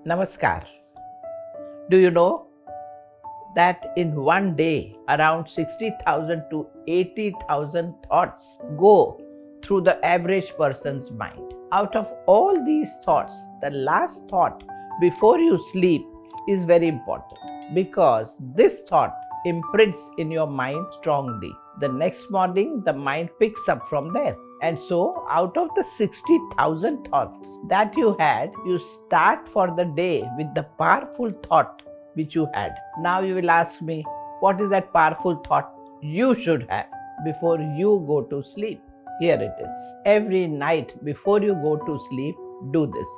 Namaskar. Do you know that in one day around 60,000 to 80,000 thoughts go through the average person's mind? Out of all these thoughts, the last thought before you sleep is very important because this thought imprints in your mind strongly. The next morning, the mind picks up from there. And so, out of the 60,000 thoughts that you had, you start for the day with the powerful thought which you had. Now you will ask me, what is that powerful thought you should have before you go to sleep? Here it is. Every night before you go to sleep, do this.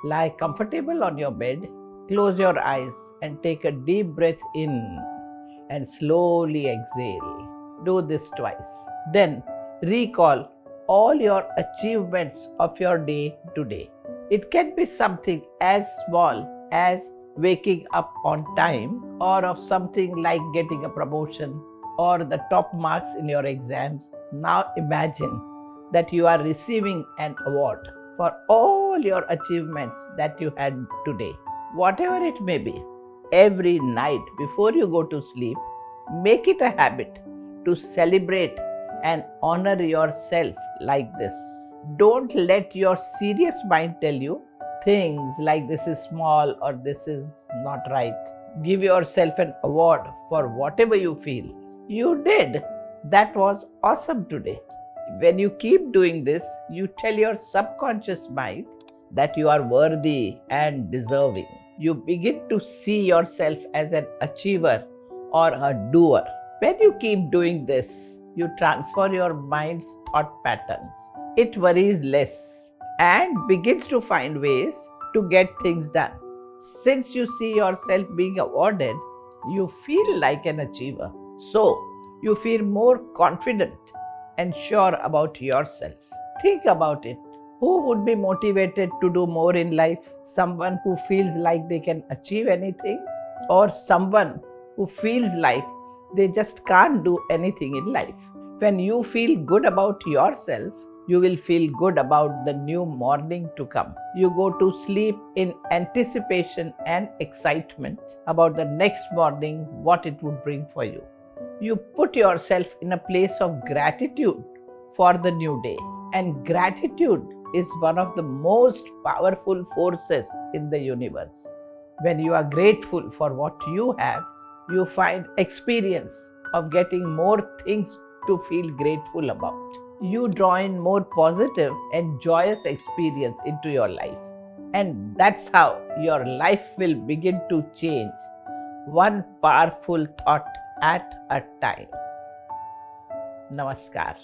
Lie comfortable on your bed, close your eyes and take a deep breath in and slowly exhale. Do this twice. Then recall all your achievements of your day today. It can be something as small as waking up on time, or of something like getting a promotion or the top marks in your exams. Now imagine that you are receiving an award for all your achievements that you had today. Whatever it may be, every night before you go to sleep, make it a habit to celebrate and honor yourself like this. Don't let your serious mind tell you things like this is small or this is not right. Give yourself an award for whatever you feel. You did. That was awesome today. When you keep doing this, you tell your subconscious mind that you are worthy and deserving. You begin to see yourself as an achiever or a doer. When you keep doing this, you transfer your mind's thought patterns. It worries less and begins to find ways to get things done. Since you see yourself being awarded, you feel like an achiever. So, you feel more confident and sure about yourself. Think about it. Who would be motivated to do more in life? Someone who feels like they can achieve anything, or someone who feels like they just can't do anything in life? When you feel good about yourself, you will feel good about the new morning to come. You go to sleep in anticipation and excitement about the next morning, what it would bring for you. You put yourself in a place of gratitude for the new day. And gratitude is one of the most powerful forces in the universe. When you are grateful for what you have, you find experience of getting more things to feel grateful about. You draw in more positive and joyous experience into your life. And that's how your life will begin to change, one powerful thought at a time. Namaskar.